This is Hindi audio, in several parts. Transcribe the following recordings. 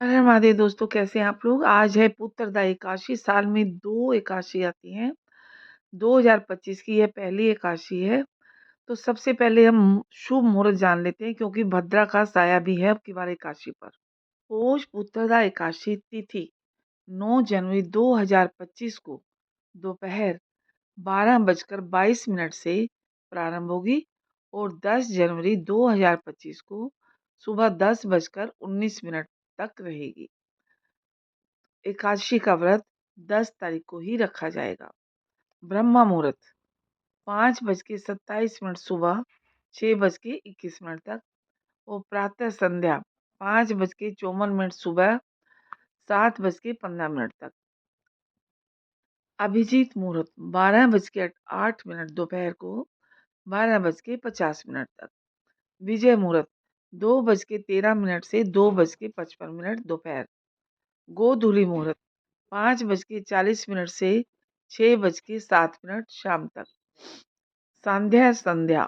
हर हर महादेव दोस्तों, कैसे हैं आप लोग? आज है पुत्रदा एकादशी। साल में 2 एकादशी आती हैं। 2025 की यह पहली एकादशी है। तो सबसे पहले हम शुभ मुहूर्त जान लेते हैं, क्योंकि भद्रा का साया भी है अब की बार एकादशी पर। पोष पुत्रदा एकादशी तिथि 9 जनवरी 2025 को दोपहर 12:22 से प्रारंभ होगी और 10 जनवरी 2025 को सुबह 10:19 तक रहेगी। एकादशी का व्रत 10 तारीख को ही रखा जाएगा। ब्रह्मा मुहूर्त 5:27 सुबह 6:21 तक और प्रातः संध्या 5:54 सुबह 7:15 तक। अभिजीत मुहूर्त 12:08 दोपहर को 12:50 तक। विजय मुहूर्त 2:13 से 2:55 दोपहर। गोधूली मुहूर्त 5:40 से 6:07 शाम तक। संध्या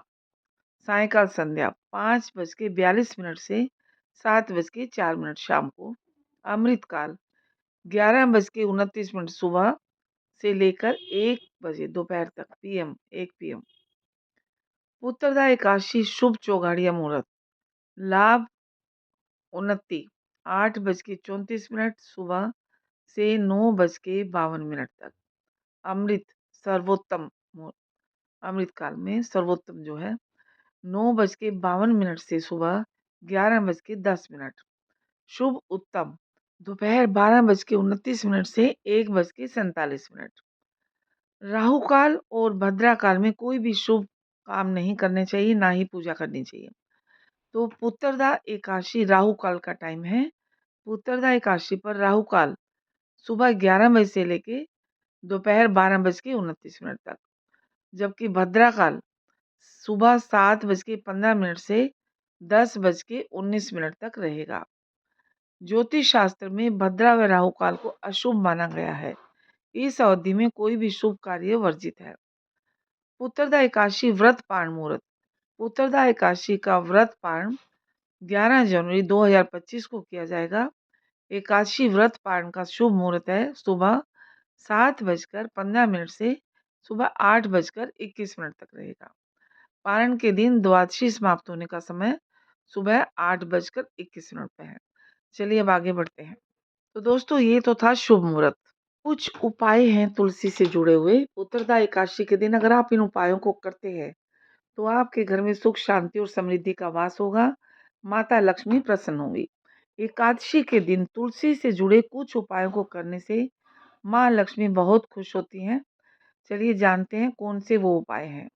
सायकाल संध्या 5:42 से 7:04 शाम को। अमृतकाल 11:29 सुबह से लेकर 1 दोपहर तक पीएम 1 पीएम। उत्तरदा एकादशी शुभ चौघाड़िया मुहूर्त लाभ उन्नति 8:34 सुबह से 9:52 तक। अमृत सर्वोत्तम अमृत काल में सर्वोत्तम जो है 9:52 से सुबह 11:10। शुभ उत्तम दोपहर 12:29 से 1:47। राहु काल और भद्रा काल में कोई भी शुभ काम नहीं करने चाहिए, ना ही पूजा करनी चाहिए। तो पुत्रदा एकादशी राहु काल का टाइम है। पुत्रदा एकादशी पर राहु काल सुबह 11 बजे से लेके दोपहर 12:29 तक, जबकि भद्रा काल सुबह 7:15 से 10:19 तक रहेगा। ज्योतिष शास्त्र में भद्रा व राहु काल को अशुभ माना गया है। इस अवधि में कोई भी शुभ कार्य वर्जित है। पुत्रदा एकादशी व्रत पारण मुहूर्त पुत्रदा एकादशी का व्रत पारण 11 जनवरी 2025 को किया जाएगा। एकादशी व्रत पारण का शुभ मुहूर्त है सुबह 7:15 से सुबह 8:21 तक रहेगा। पारण के दिन द्वादशी समाप्त होने का समय सुबह 8:21 पे है। चलिए अब आगे बढ़ते हैं। तो दोस्तों, ये तो था शुभ मुहूर्त। कुछ उपाय हैं तुलसी से जुड़े हुए। उत्तरदा एकादशी के दिन अगर आप इन उपायों को करते हैं तो आपके घर में सुख शांति और समृद्धि का वास होगा। माता लक्ष्मी प्रसन्न होंगी। एकादशी के दिन तुलसी से जुड़े कुछ उपायों को करने से माँ लक्ष्मी बहुत खुश होती हैं। चलिए जानते हैं कौन से वो उपाय हैं।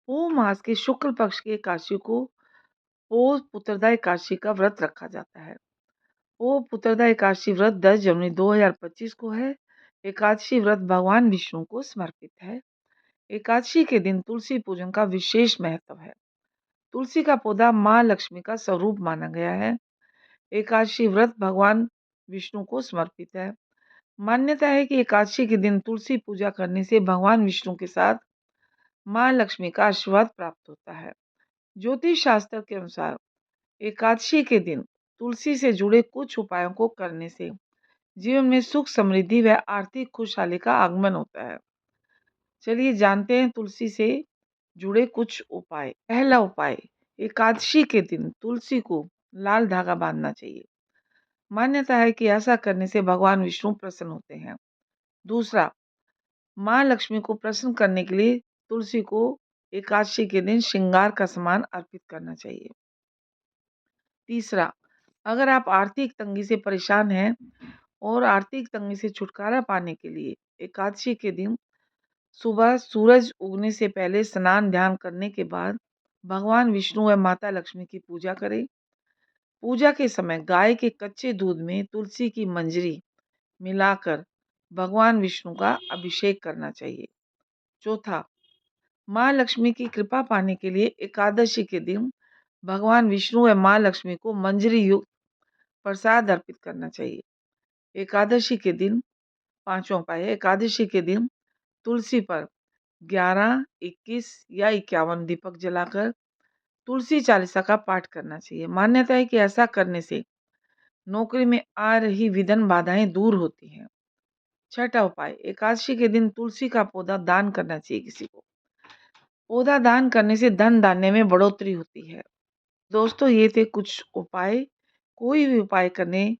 पोह मास के शुक्ल पक्ष की एकादशी को पोह पुत्रदा एकादशी का व्रत रखा जाता है। पोह पुत्रदा एकादशी व्रत 10 जनवरी 2025 को है। एकादशी व्रत भगवान विष्णु को समर्पित है। एकादशी के दिन तुलसी पूजन का विशेष महत्व है। तुलसी का पौधा माँ लक्ष्मी का स्वरूप माना गया है। एकादशी व्रत भगवान विष्णु को समर्पित है। मान्यता है कि एकादशी के दिन तुलसी पूजा करने से भगवान विष्णु के साथ माँ लक्ष्मी का आशीर्वाद प्राप्त होता है। ज्योतिष शास्त्र के अनुसार एकादशी के दिन तुलसी से जुड़े कुछ उपायों को करने से जीवन में सुख समृद्धि व आर्थिक खुशहाली का आगमन होता है। चलिए जानते हैं तुलसी से जुड़े कुछ उपाय। पहला उपाय, एकादशी के दिन तुलसी को लाल धागा बांधना चाहिए। मान्यता है कि ऐसा करने से भगवान विष्णु प्रसन्न होते हैं। दूसरा, माँ लक्ष्मी को प्रसन्न करने के लिए तुलसी को एकादशी के दिन श्रृंगार का सामान अर्पित करना चाहिए। तीसरा, अगर आप आर्थिक तंगी से परेशान हैं और आर्थिक तंगी से छुटकारा पाने के लिए एकादशी के दिन सुबह सूरज उगने से पहले स्नान ध्यान करने के बाद भगवान विष्णु व माता लक्ष्मी की पूजा करें। पूजा के समय गाय के कच्चे दूध में तुलसी की मंजरी मिलाकर भगवान विष्णु का अभिषेक करना चाहिए। चौथा, माँ लक्ष्मी की कृपा पाने के लिए एकादशी के दिन भगवान विष्णु व माँ लक्ष्मी को मंजरी युक्त प्रसाद अर्पित करना चाहिए। एकादशी के दिन पांचवा उपाय है, एकादशी के दिन तुलसी पर 11, 21 या 51 दीपक जलाकर तुलसी चालीसा का पाठ करना चाहिए। मान्यता है कि ऐसा करने से नौकरी में आ रही विघ्न बाधाएं दूर होती हैं। छठा उपाय, एकादशी के दिन तुलसी का पौधा दान करना चाहिए किसी को। पौधा दान करने से धन धान्य में बढ़ोतरी होती है। दोस्तों, ये थे कुछ उपाय। कोई भी उपाय करने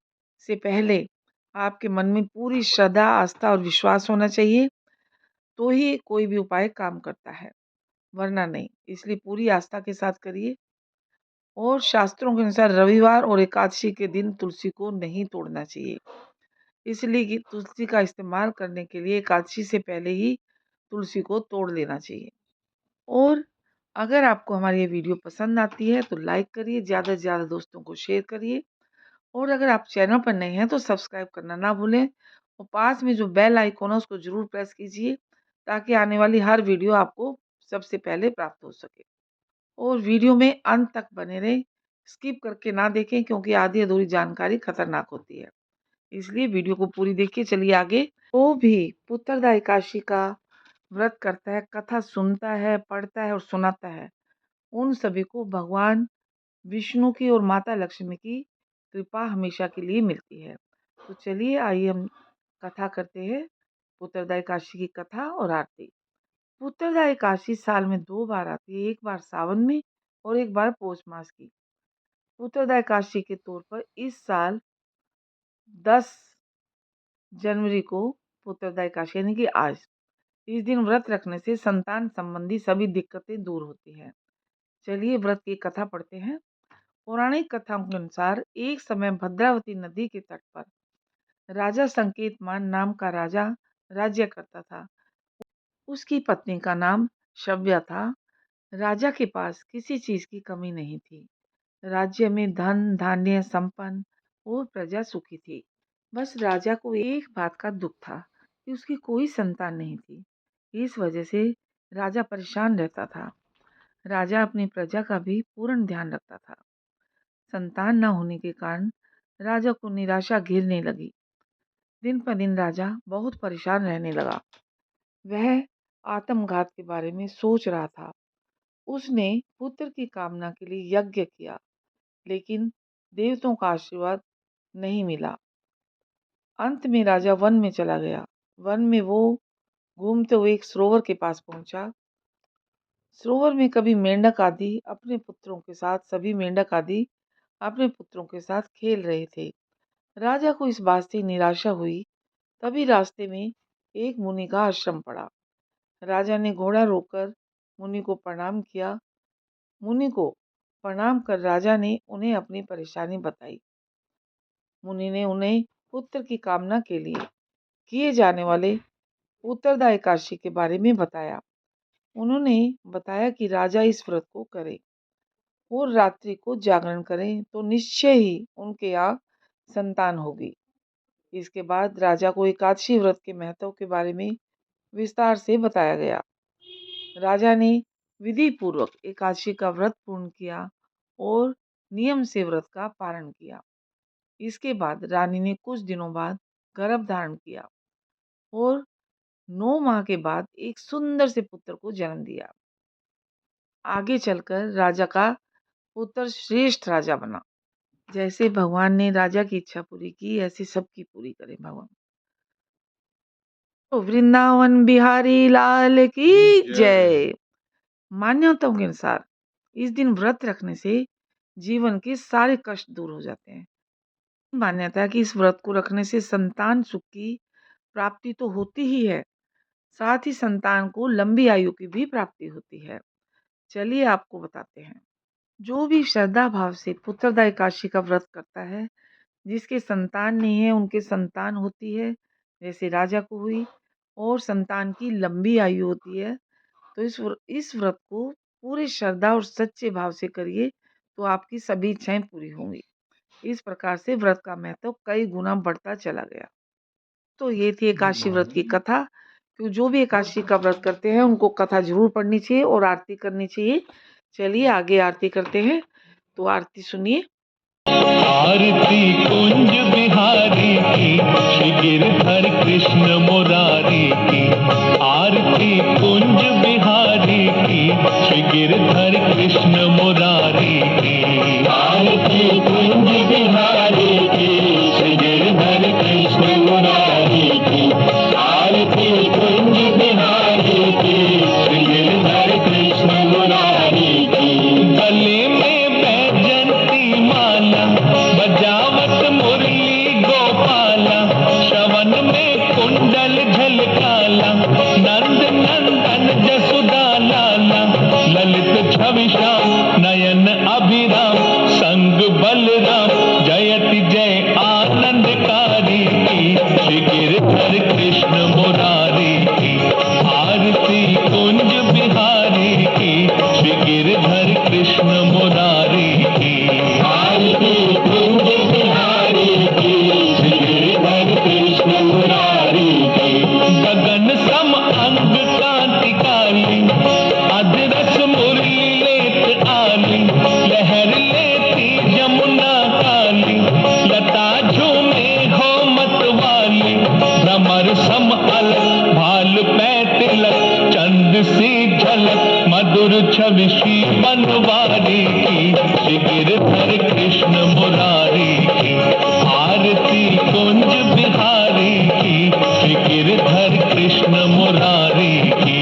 से पहले आपके मन में पूरी श्रद्धा, आस्था और विश्वास होना चाहिए, तो ही कोई भी उपाय काम करता है, वरना नहीं। इसलिए पूरी आस्था के साथ करिए। और शास्त्रों के अनुसार रविवार और एकादशी के दिन तुलसी को नहीं तोड़ना चाहिए, इसलिए कि तुलसी का इस्तेमाल करने के लिए एकादशी से पहले ही तुलसी को तोड़ लेना चाहिए। और अगर आपको हमारी ये वीडियो पसंद आती है तो लाइक करिए, ज़्यादा से ज़्यादा दोस्तों को शेयर करिए। और अगर आप चैनल पर नए हैं तो सब्सक्राइब करना ना भूलें, और पास में जो बेल आइकॉन है उसको ज़रूर प्रेस कीजिए, ताकि आने वाली हर वीडियो आपको सबसे पहले प्राप्त हो सके। और वीडियो में अंत तक बने रहें, स्किप करके ना देखें, क्योंकि आधी अधूरी जानकारी खतरनाक होती है। इसलिए वीडियो को पूरी देखिए। चलिए आगे। वो भी पुत्रदा एकादशी का व्रत करता है, कथा सुनता है, पढ़ता है और सुनाता है, उन सभी को भगवान विष्णु की और माता लक्ष्मी की कृपा हमेशा के लिए मिलती है। तो चलिए आइए हम कथा करते हैं, पुत्रदा एकादशी की कथा और आरती। पुत्रदा एकादशी साल में 2 बार आती है, एक बार सावन में और एक बार पौष मास की। पुत्रदा एकादशी के तौर पर इस साल 10 जनवरी को पुत्रदा एकादशी यानी कि आज, इस दिन व्रत रखने से संतान संबंधी सभी दिक्कतें दूर होती हैं। चलिए व्रत की कथा पढ़ते हैं। पौराणिक कथाओं के अनुसार एक समय भद्रावती नदी के तट पर राजा संकेतमान नाम का राजा राज्य करता था। उसकी पत्नी का नाम शव्या था। राजा के पास किसी चीज की कमी नहीं थी। राज्य में धन धान्य संपन्न और प्रजा सुखी थी। बस राजा को एक बात का दुख था कि उसकी कोई संतान नहीं थी। इस वजह से राजा परेशान रहता था। राजा अपनी प्रजा का भी पूर्ण ध्यान रखता था। संतान न होने के कारण राजा को निराशा घेरने लगी। दिन पर दिन राजा बहुत परेशान रहने लगा। वह आत्मघात के बारे में सोच रहा था। उसने पुत्र की कामना के लिए यज्ञ किया, लेकिन देवताओं का आशीर्वाद नहीं मिला। अंत में राजा वन में चला गया। वन में वो घूमते हुए एक सरोवर के पास पहुंचा। सरोवर में सभी मेंढक आदि अपने पुत्रों के साथ खेल रहे थे। राजा को इस बात से निराशा हुई। तभी रास्ते में एक मुनि का आश्रम पड़ा। राजा ने घोड़ा रोककर मुनि को प्रणाम किया। मुनि को प्रणाम कर राजा ने उन्हें अपनी परेशानी बताई। मुनि ने उन्हें पुत्र की कामना के लिए किए जाने वाले पुत्रदा एकादशी के बारे में बताया। उन्होंने बताया कि राजा इस व्रत को करे और रात्रि को जागरण करें तो निश्चय ही उनके यहाँ संतान होगी। इसके बाद राजा को एकादशी व्रत के महत्व के बारे में विस्तार से बताया गया। राजा ने विधि पूर्वक एकादशी का व्रत पूर्ण किया और नियम से व्रत का पालन किया। इसके बाद रानी ने कुछ दिनों बाद गर्भ धारण किया और 9 माह के बाद एक सुंदर से पुत्र को जन्म दिया। आगे चलकर राजा का पुत्र श्रेष्ठ राजा बना। जैसे भगवान ने राजा की इच्छा पूरी की, ऐसे सबकी पूरी करें भगवान। तो वृंदावन बिहारी लाल की जय। मान्यताओं के अनुसार इस दिन व्रत रखने से जीवन के सारे कष्ट दूर हो जाते हैं। मान्यता है कि इस व्रत को रखने से संतान सुख की प्राप्ति तो होती ही है, साथ ही संतान को लंबी आयु की भी प्राप्ति होती है। चलिए आपको बताते हैं। जो भी श्रद्धा भाव से पुत्रदा एकादशी का व्रत करता है, जिसके संतान नहीं है उनके संतान होती है, जैसे राजा को हुई, और संतान की लंबी आयु होती है। तो इस व्रत को पूरे श्रद्धा और सच्चे भाव से करिए, तो आपकी सभी इच्छाएं पूरी होंगी। इस प्रकार से व्रत का महत्व कई गुना बढ़ता चला गया। तो ये थी एकादशी व्रत की कथा। तो जो भी एकादशी का व्रत करते हैं उनको कथा जरूर पढ़नी चाहिए और आरती करनी चाहिए। चलिए आगे आरती करते हैं। तो आरती सुनिए। आरती कुंज बिहारी की, श्री गिरधर कृष्ण मुरारी की। आरती कुंज बिहारी की, श्री गिरधर कृष्ण मुरारी की। आरती कुंज बिहारी की, गिरधर कृष्ण मुरारी की, आरती कुंज बिहारी की, श्री गिरधर कृष्ण मुरारी की, आरती कुंज बिहारी की, श्री गिरधर कृष्ण मुरारी की। गगन सम अंग कांति काली, अधरस मुरली लेत आली, लहर लेती जमुना काली, लता झूमे हो मतवाली, भ्रमर सम अलग भाल पै तिलक, चंद सी झलक मधुर छवि श्री बनवारी की, श्री गिरधर कृष्ण मुरारी की, आरती कुंज बिहारी की, श्री गिरधर कृष्ण मुरारी की,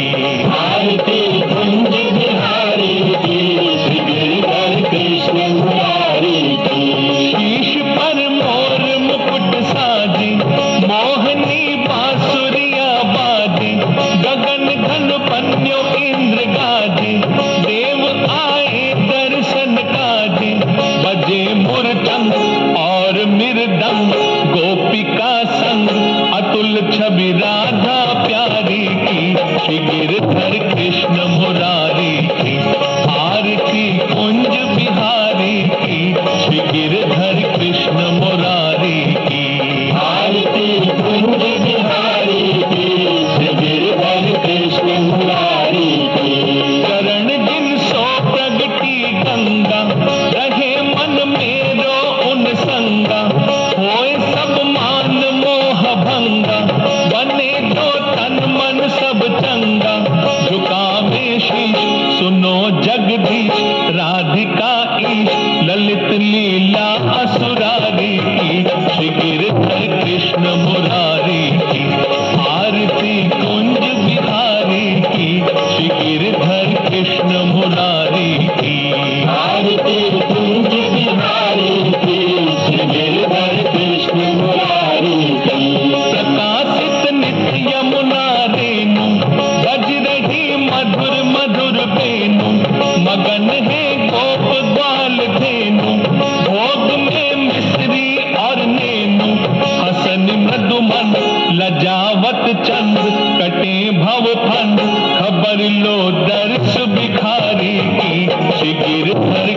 आरती कुंज बिहारी की, श्री गिरधर कृष्ण मुरारी की। शीश पर मोर मुकुट साजी, मोहनी बांसुरिया बाजी, गगन घन पन्यो इंद्र गाजी, देव आए दर्शन काजी, बजे मुरचंग और मृदंग, गोपिका संग अतुल छवि राधा प्यारी की, श्री गिरधर कृष्ण मुरारी की, आरती कुंज बिहारी की, श्री गिरधर कृष्ण मुरारी की, आरती कुंज बिहारी की, श्री गिरधर कृष्ण मुरारी की। चरण जिन सो प्रगटी गंगा, रहे मन मेरो उन संगा, होए सब मान मोह भंगा, बने दो तन मन सब चंगा, झुकावे शीश सुनो जगदीश, राधिका ईश ललित लीला असुरारी की, श्री गिरधर कृष्ण मुरारी की, आरती कुंज बिहारी की, श्री गिरधर कृष्ण मुरारी की, आरती कुंज बिहारी की, श्री गिरधर कृष्ण मुरारी की। प्रकाशित नित्य यमुना रेणु, बज रही मधुर मधुर बेनु, मगन है गोप ग्वाल धेनु, भोग में मिश्री और नेनु, हसन मृदुमन लजावत चंद, कटे भव फंद खबर लो दर्श भिखारी की, श्री गिरधर